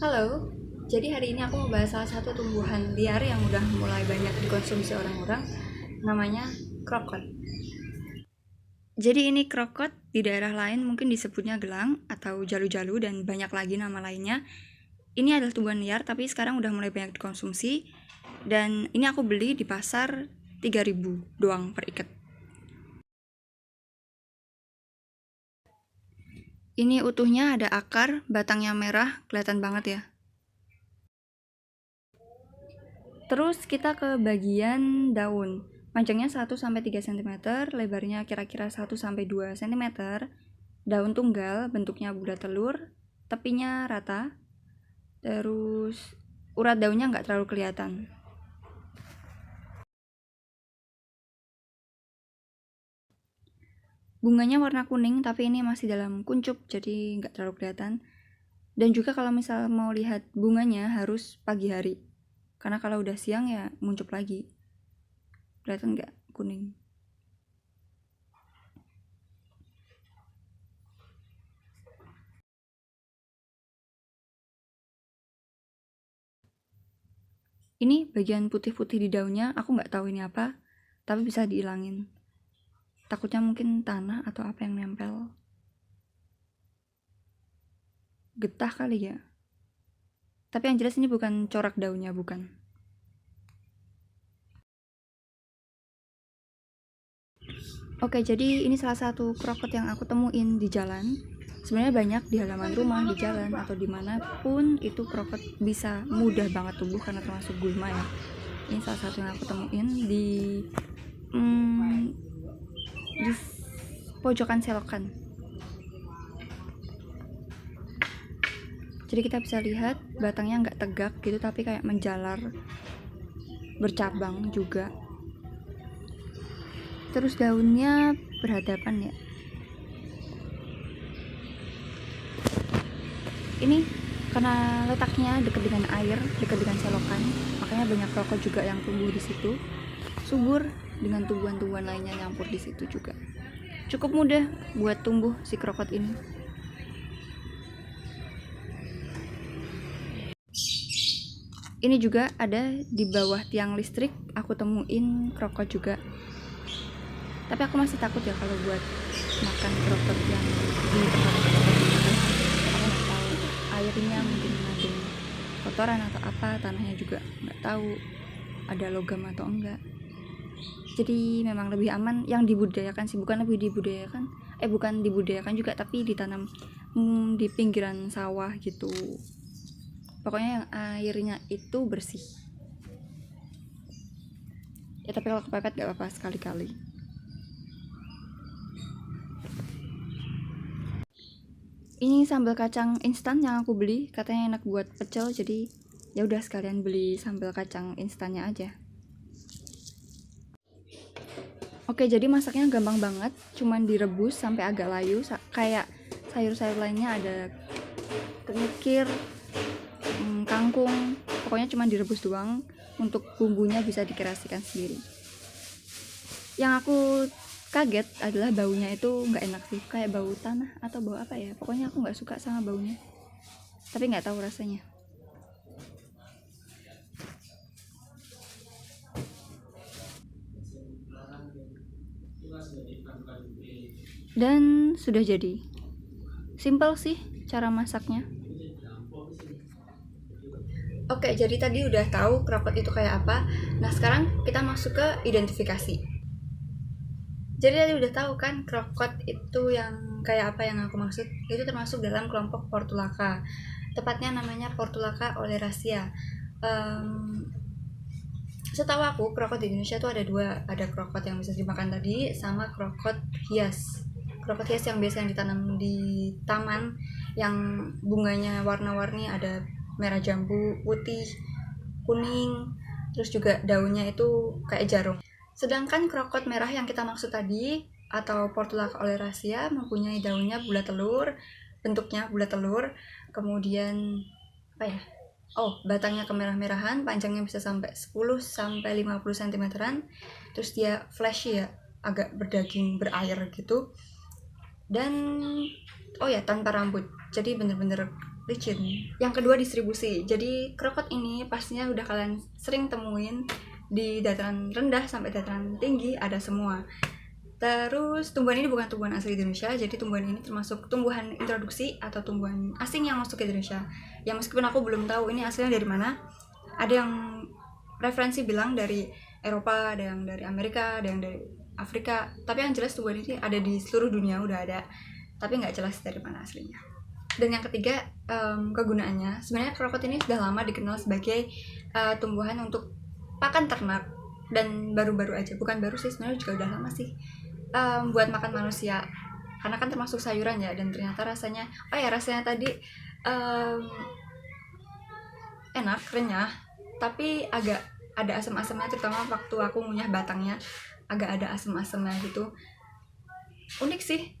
Halo, jadi hari ini aku mau bahas salah satu tumbuhan liar yang udah mulai banyak dikonsumsi orang-orang, namanya krokot. Jadi ini krokot di daerah lain mungkin disebutnya gelang atau jalu-jalu dan banyak lagi nama lainnya. Ini adalah tumbuhan liar tapi sekarang udah mulai banyak dikonsumsi dan ini aku beli di pasar 3.000 doang per ikat. Ini utuhnya ada akar, batangnya merah, kelihatan banget ya. Terus kita ke bagian daun. Panjangnya 1-3 cm, lebarnya kira-kira 1-2 cm. Daun tunggal, bentuknya bulat telur, tepinya rata. Terus urat daunnya nggak terlalu kelihatan. Bunganya warna kuning, tapi ini masih dalam kuncup, jadi nggak terlalu kelihatan. Dan juga kalau misal mau lihat bunganya harus pagi hari. Karena kalau udah siang ya muncul lagi. Kelihatan nggak kuning? Ini bagian putih-putih di daunnya, aku nggak tahu ini apa, tapi bisa dihilangin. Takutnya mungkin tanah atau apa yang nempel. Getah kali ya. Tapi yang jelas ini bukan corak daunnya, bukan. Oke, jadi ini salah satu krokot yang aku temuin di jalan. Sebenarnya banyak di halaman rumah, di jalan, atau dimanapun itu krokot bisa mudah banget tumbuh karena termasuk gulma ya. Ini salah satu yang aku temuin di pojokan selokan. Jadi kita bisa lihat batangnya nggak tegak gitu, tapi kayak menjalar, bercabang juga. Terus daunnya berhadapan ya. Ini karena letaknya dekat dengan air, dekat dengan selokan, makanya banyak krokot juga yang tumbuh di situ. Subur dengan tumbuhan-tumbuhan lainnya nyampur di situ juga. Cukup mudah buat tumbuh si krokot ini. Ini juga ada di bawah tiang listrik, aku temuin krokot juga. Tapi aku masih takut ya kalau buat makan krokot yang di tempat aku nggak tahu airnya mungkin mengandung kotoran atau apa, tanahnya juga nggak tahu ada logam atau enggak. Jadi memang lebih aman yang dibudidayakan sih, bukan dibudidayakan juga, tapi ditanam di pinggiran sawah gitu. Pokoknya yang airnya itu bersih. Ya tapi kalau kepepet gak apa-apa sekali-kali. Ini sambal kacang instan yang aku beli, katanya enak buat pecel, jadi ya udah sekalian beli sambal kacang instannya aja. Oke, jadi masaknya gampang banget, cuman direbus sampai agak layu, kayak sayur-sayur lainnya ada kemikir, kangkung, pokoknya cuma direbus doang. Untuk bumbunya bisa dikreasikan sendiri. Yang aku kaget adalah baunya itu nggak enak sih, kayak bau tanah atau bau apa ya, pokoknya aku nggak suka sama baunya, tapi nggak tahu rasanya. Dan sudah jadi. Simple sih cara masaknya. Oke, jadi tadi udah tahu krokot itu kayak apa. Nah, sekarang kita masuk ke identifikasi. Jadi tadi udah tahu kan krokot itu yang kayak apa yang aku maksud. Itu termasuk dalam kelompok Portulaca. Tepatnya namanya Portulaca oleracea. Setahu aku krokot di Indonesia tuh ada dua, ada krokot yang bisa dimakan tadi sama krokot hias. Krokot hias yang biasa yang ditanam di taman, yang bunganya warna-warni, ada merah jambu, putih, kuning, terus juga daunnya itu kayak jarum. Sedangkan krokot merah yang kita maksud tadi atau Portulaca oleracea mempunyai daunnya bulat telur, bentuknya bulat telur, kemudian apa ya? Batangnya kemerah-merahan, panjangnya bisa sampai 10-50 cm-an. Terus dia fleshy ya, agak berdaging, berair gitu. Dan tanpa rambut. Jadi bener-bener licin. Yang kedua distribusi. Jadi krokot ini pastinya udah kalian sering temuin di dataran rendah sampai dataran tinggi, ada semua. Terus tumbuhan ini bukan tumbuhan asli Indonesia, jadi tumbuhan ini termasuk tumbuhan introduksi atau tumbuhan asing yang masuk ke Indonesia. Yang meskipun aku belum tahu ini aslinya dari mana. Ada yang referensi bilang dari Eropa, ada yang dari Amerika, ada yang dari Afrika. Tapi yang jelas tumbuhan ini ada di seluruh dunia, udah ada. Tapi nggak jelas dari mana aslinya. Dan yang ketiga, kegunaannya. Sebenarnya krokot ini sudah lama dikenal sebagai tumbuhan untuk pakan ternak. Dan baru-baru aja, bukan baru sih, sebenarnya juga udah lama sih, buat makan manusia. Karena kan termasuk sayuran ya, dan ternyata rasanya, rasanya tadi enak, renyah, tapi agak ada asam-asamnya, terutama waktu aku ngunyah batangnya, agak ada asam-asamnya gitu. Unik sih.